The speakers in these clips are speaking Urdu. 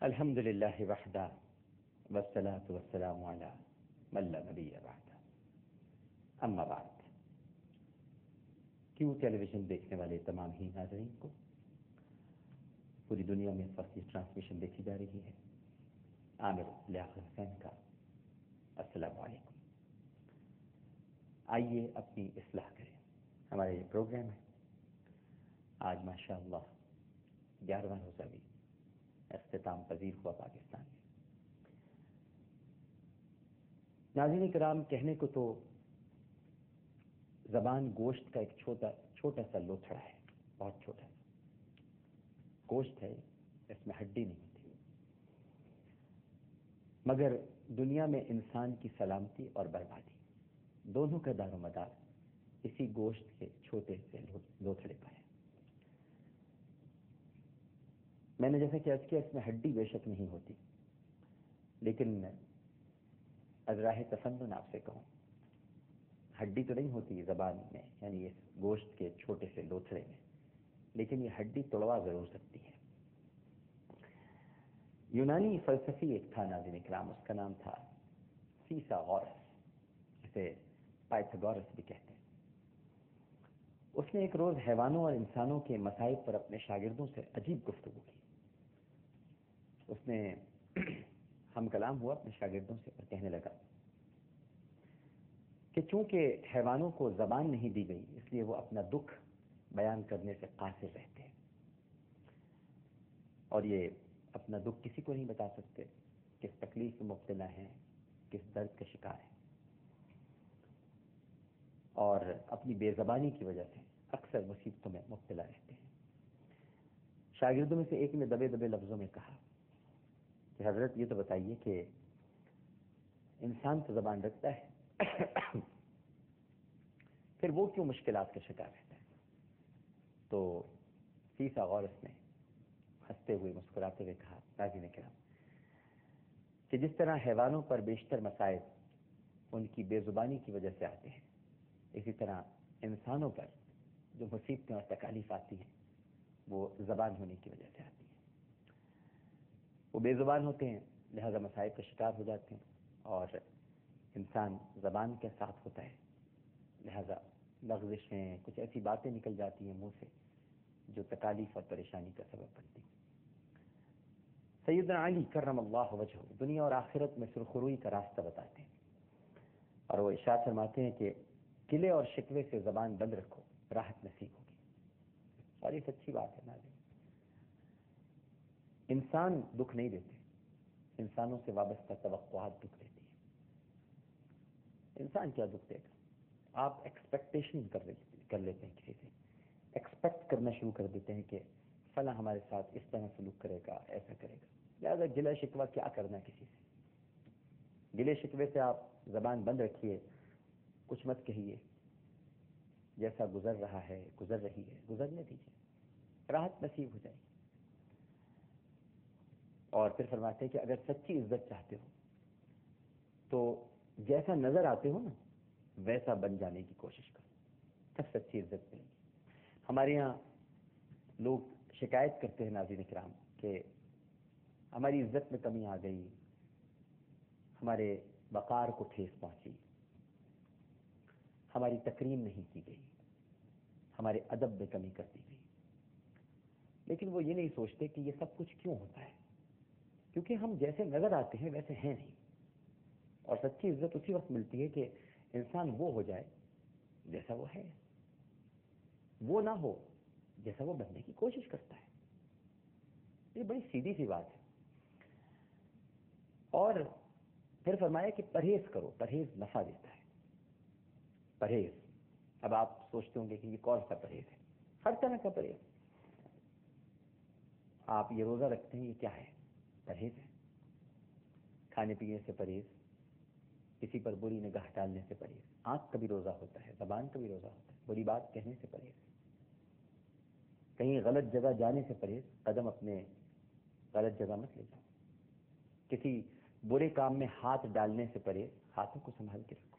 الحمد للہ وحدہ والصلاة والسلام علی من لا نبی بعدہ، اما بعد۔ کیوں ٹیلی ویژن دیکھنے والے تمام ہی ناظرین کو، پوری دنیا میں اس وقت یہ ٹرانسمیشن دیکھی جا رہی ہے، عامر لیاقت حسین کا السلام علیکم۔ آئیے اپنی اصلاح کریں، ہمارا یہ پروگرام ہے۔ آج ماشاءاللہ 11واں روزہ بھی اختتام پذیر ہوا پاکستان میں۔ ناظرین کرام، کہنے کو تو زبان گوشت کا ایک چھوٹا سا لوتھڑا ہے، بہت چھوٹا سا گوشت ہے، اس میں ہڈی نہیں ہوتی، مگر دنیا میں انسان کی سلامتی اور بربادی دونوں کا دار و مدار اسی گوشت کے چھوٹے سے لوتھڑے پر ہے۔ میں نے جیسا کہ عرض کیا، اس میں ہڈی بے شک نہیں ہوتی، لیکن از راہ تفنن آپ سے کہوں، ہڈی تو نہیں ہوتی زبان میں، یعنی اس گوشت کے چھوٹے سے لوتھڑے میں، لیکن یہ ہڈی توڑوا ضرور سکتی ہے۔ یونانی فلسفی ایک تھا ناظرین کرام، اس کا نام تھا فیثاغورس، جسے پائتھاگورس بھی کہتے ہیں۔ اس نے ایک روز حیوانوں اور انسانوں کے مصائب پر اپنے شاگردوں سے عجیب گفتگو کی۔ اس نے ہم کلام ہوا اپنے شاگردوں سے اور کہنے لگا کہ چونکہ حیوانوں کو زبان نہیں دی گئی، اس لیے وہ اپنا دکھ بیان کرنے سے قاصر رہتے ہیں، اور یہ اپنا دکھ کسی کو نہیں بتا سکتے، کس تکلیف میں مبتلا ہیں، کس درد کا شکار ہیں، اور اپنی بے زبانی کی وجہ سے اکثر مصیبتوں میں مبتلا رہتے ہیں۔ شاگردوں میں سے ایک نے دبے دبے لفظوں میں کہا کہ حضرت یہ تو بتائیے کہ انسان تو زبان رکھتا ہے، پھر وہ کیوں مشکلات کا شکار رہتا ہے؟ تو فیثاغورس نے ہنستے ہوئے مسکراتے ہوئے کہا، ناظرین کرام، کہ جس طرح حیوانوں پر بیشتر مصائب ان کی بے زبانی کی وجہ سے آتے ہیں، اسی طرح انسانوں پر جو مصیبتیں اور تکالیف آتی ہیں وہ زبان ہونے کی وجہ سے آتی ہیں۔ وہ بے زبان ہوتے ہیں، لہذا مصائب کا شکار ہو جاتے ہیں، اور انسان زبان کے ساتھ ہوتا ہے، لہذا لغزشیں، کچھ ایسی باتیں نکل جاتی ہیں منہ سے جو تکالیف اور پریشانی کا سبب بنتی۔ سیدنا علی کرم اللہ وجہہ دنیا اور آخرت میں سرخروئی کا راستہ بتاتے ہیں، اور وہ ارشاد فرماتے ہیں کہ گلے اور شکوے سے زبان بند رکھو، راحت نصیب ہوگی۔ اور یہ سچی بات ہے ناظرین، انسان دکھ نہیں دیتے، انسانوں سے وابستہ توقعات دکھ دیتی ہیں۔ انسان کیا دکھ دے گا؟ آپ ایکسپیکٹیشن کر لیتے ہیں، کسی سے ایکسپیکٹ کرنا شروع کر دیتے ہیں کہ فلاں ہمارے ساتھ اس طرح سلوک کرے گا، ایسا کرے گا، لہٰذا گلہ شکوہ کیا کرنا ہے کسی سے؟ گلے شکوے سے آپ زبان بند رکھیے، کچھ مت کہیے، جیسا گزر رہا ہے، گزر رہی ہے، گزرنے دیجیے، راحت نصیب ہو جائے گی۔ اور پھر فرماتے ہیں کہ اگر سچی عزت چاہتے ہو تو جیسا نظر آتے ہو نا ویسا بن جانے کی کوشش کرو، تب سچی عزت ملے گی۔ ہمارے یہاں لوگ شکایت کرتے ہیں ناظرین کرام کہ ہماری عزت میں کمی آ گئی، ہمارے وقار کو ٹھیس پہنچی، ہماری تکریم نہیں کی گئی، ہمارے ادب میں کمی کر دی گئی۔ لیکن وہ یہ نہیں سوچتے کہ یہ سب کچھ کیوں ہوتا ہے، کیونکہ ہم جیسے نظر آتے ہیں ویسے ہیں نہیں۔ اور سچی عزت اسی وقت ملتی ہے کہ انسان وہ ہو جائے جیسا وہ ہے، وہ نہ ہو جیسا وہ بننے کی کوشش کرتا ہے۔ یہ بڑی سیدھی سی بات ہے۔ اور پھر فرمایا کہ پرہیز کرو، پرہیز نفع دیتا ہے۔ پرہیز، اب آپ سوچتے ہوں گے کہ یہ کون سا پرہیز ہے؟ ہر طرح کا پرہیز۔ آپ یہ روزہ رکھتے ہیں، یہ کیا ہے؟ پرہیز ہے۔ کھانے پینے سے پرہیز، کسی پر بری نگاہ ڈالنے سے پرہیز، آنکھ کا بھی روزہ ہوتا ہے، زبان کا بھی روزہ ہوتا ہے، بری بات کہنے سے پرہیز، کہیں غلط جگہ جانے سے پرہیز، قدم اپنے غلط جگہ مت لے جاؤ، کسی برے کام میں ہاتھ ڈالنے سے پرہیز، ہاتھوں کو سنبھال کے رکھو،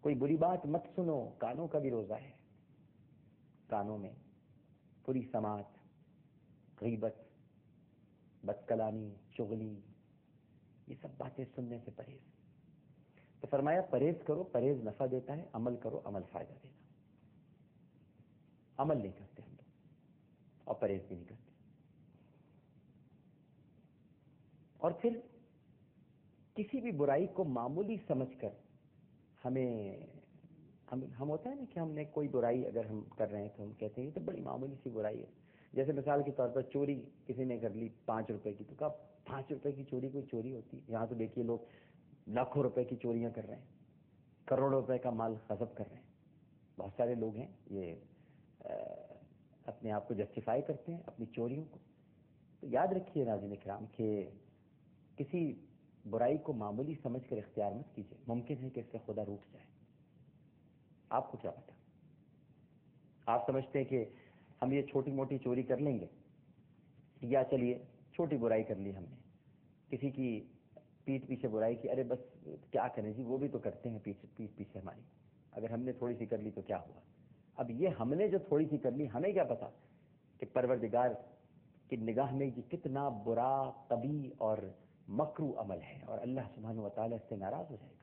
کوئی بری بات مت سنو، کانوں کا بھی روزہ ہے، کانوں میں بری سماعت، غیبت، بد کلامی، چغلی، یہ سب باتیں سننے سے پرہیز. تو فرمایا پرہیز کرو، پرہیز نفع دیتا ہے، عمل کرو، عمل فائدہ دیتا. عمل نہیں کرتے ہم لوگ اور پرہیز بھی نہیں کرتے. اور پھر کسی بھی برائی کو معمولی سمجھ کر ہم ہوتا ہے نا کہ ہم نے کوئی برائی اگر ہم کر رہے ہیں تو ہم کہتے ہیں یہ تو بڑی معمولی سی برائی ہے. جیسے مثال کے طور پر چوری کسی نے کر لی 5 روپے کی، تو کہا 5 روپے کی چوری کوئی چوری ہوتی ہے؟ یہاں تو دیکھیے لوگ لاکھوں روپے کی چوریاں کر رہے ہیں، کروڑوں روپے کا مال غصب کر رہے ہیں. بہت سارے لوگ ہیں یہ اپنے آپ کو جسٹیفائی کرتے ہیں اپنی چوریوں کو. تو یاد رکھیے ناظرین کرام کہ کسی برائی کو معمولی سمجھ کر اختیار مت کیجیے. ممکن ہے کہ اس سے خدا روٹھ جائے. آپ کو کیا پتا؟ آپ سمجھتے ہیں کہ ہم یہ چھوٹی موٹی چوری کر لیں گے، یا چلیے چھوٹی برائی کر لی ہم نے، کسی کی پیٹھ پیچھے برائی کی، ارے بس کیا کریں جی، وہ بھی تو کرتے ہیں پیٹھ پیچھے ہماری، اگر ہم نے تھوڑی سی کر لی تو کیا ہوا. اب یہ ہم نے جو تھوڑی سی کر لی، ہمیں کیا پتا کہ پروردگار کی نگاہ میں یہ کتنا برا، قبیح اور مکروہ عمل ہے، اور اللہ سبحانہ و تعالیٰ اس سے ناراض ہو جائے گا.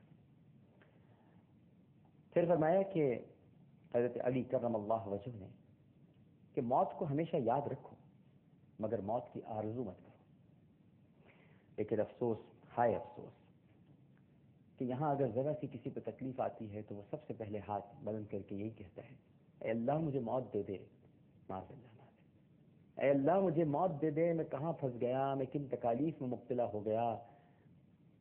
پھر فرمایا کہ حضرت علی کرم اللہ وجہ نے کہ موت کو ہمیشہ یاد رکھو مگر موت کی آرزو مت کرو. لیکن افسوس، ہائے افسوس کہ یہاں اگر ذرا سی کسی پہ تکلیف آتی ہے تو وہ سب سے پہلے ہاتھ بلند کر کے یہی کہتا ہے، اے اللہ مجھے موت دے دے. معاذ اللہ، اے اللہ مجھے موت دے دے. میں کہاں پھنس گیا، میں کن تکالیف میں مبتلا ہو گیا،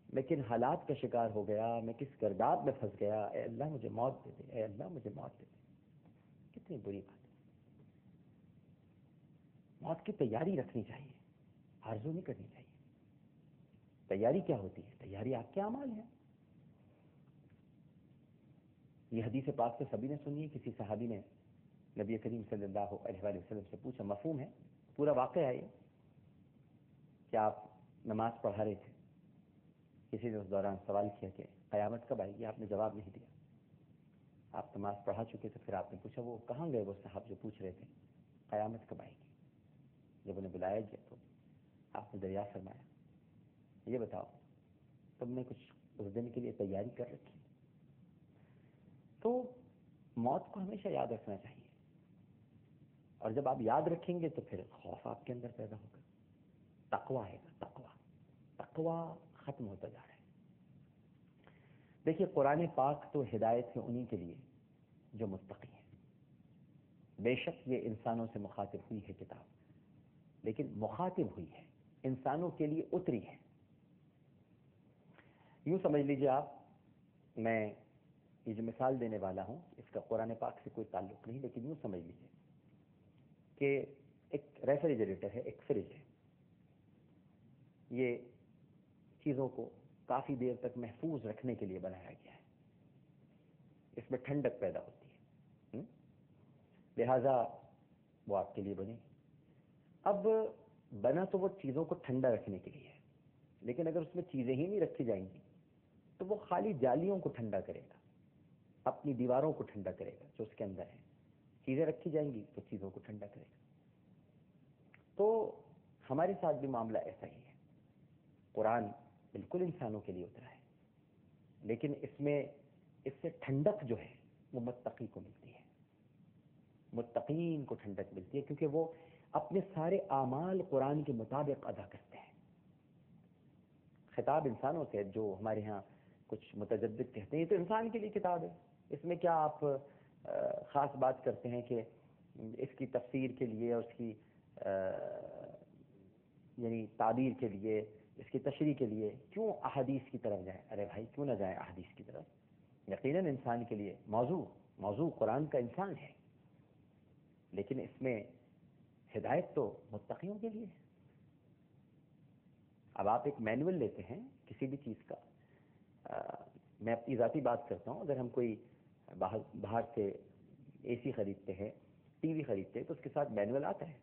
میں کن حالات کا شکار ہو گیا، میں کس گرداب میں پھنس گیا. اے اللہ مجھے موت دے دے، اے اللہ مجھے موت دے دے. کتنی بری بات ہے. موت کی تیاری رکھنی چاہیے، آرزو نہیں کرنی چاہیے. تیاری کیا ہوتی ہے؟ تیاری آپ کے اعمال ہیں. یہ حدیث پاک سے سبھی نے سنی ہے. کسی صحابی نے نبی کریم صلی اللہ علیہ وآلہ وسلم سے پوچھا، مفہوم ہے پورا واقعہ ہے یہ، کہ آپ نماز پڑھا رہے تھے، کسی نے اس دوران سوال کیا کہ قیامت کب آئے گی؟ آپ نے جواب نہیں دیا. آپ نماز پڑھا چکے تھے، پھر آپ نے پوچھا وہ کہاں گئے وہ صاحب جو پوچھ رہے تھے قیامت کب آئے گی؟ جب انہیں بلایا گیا تو آپ نے دریافت فرمایا، یہ بتاؤ تم نے کچھ اس دن کے لیے تیاری کر رکھی؟ تو موت کو ہمیشہ یاد رکھنا چاہیے، اور جب آپ یاد رکھیں گے تو پھر خوف آپ کے اندر پیدا ہوگا، تقویٰ آئے گا. تقویٰ ختم ہوتا جا رہا ہے. دیکھیے قرآن پاک تو ہدایت ہے انہی کے لیے جو متقی ہیں. بے شک یہ انسانوں سے مخاطب ہوئی ہے کتاب، لیکن مخاطب ہوئی ہے، انسانوں کے لیے اتری ہے. یوں سمجھ لیجیے آپ، میں یہ جو مثال دینے والا ہوں اس کا قرآن پاک سے کوئی تعلق نہیں، لیکن یوں سمجھ لیجیے کہ ایک ریفریجریٹر ہے، ایک فریج ہے. یہ چیزوں کو کافی دیر تک محفوظ رکھنے کے لیے بنایا گیا ہے. اس میں ٹھنڈک پیدا ہوتی ہے، لہذا وہ آپ کے لیے بنے. اب بنا تو وہ چیزوں کو ٹھنڈا رکھنے کے لیے ہے، لیکن اگر اس میں چیزیں ہی نہیں رکھی جائیں گی تو وہ خالی جالیوں کو ٹھنڈا کرے گا، اپنی دیواروں کو ٹھنڈا کرے گا جو اس کے اندر ہے. چیزیں رکھی جائیں گی تو چیزوں کو ٹھنڈا کرے گا. تو ہمارے ساتھ بھی معاملہ ایسا ہی ہے. قرآن بالکل انسانوں کے لیے اترا ہے، لیکن اس سے ٹھنڈک جو ہے وہ متقی کو ملتی ہے، متقین کو ٹھنڈک ملتی ہے، کیونکہ وہ اپنے سارے اعمال قرآن کے مطابق ادا کرتے ہیں. خطاب انسانوں سے، جو ہمارے ہاں کچھ متجدد کہتے ہیں یہ تو انسان کے لیے کتاب ہے، اس میں کیا آپ خاص بات کرتے ہیں کہ اس کی تفسیر کے لیے اور اس کی یعنی تعبیر کے لیے، اس کی تشریح کے لیے کیوں احادیث کی طرف جائیں؟ ارے بھائی کیوں نہ جائیں احادیث کی طرف؟ یقیناً انسان کے لیے موضوع قرآن کا انسان ہے، لیکن اس میں ہدایت تو متقیوں کے لیے ہے. اب آپ ایک مینول لیتے ہیں کسی بھی چیز کا، میں اپنی ذاتی بات کرتا ہوں، اگر ہم کوئی باہر سے اے سی خریدتے ہیں، ٹی وی خریدتے ہیں، تو اس کے ساتھ مینول آتا ہے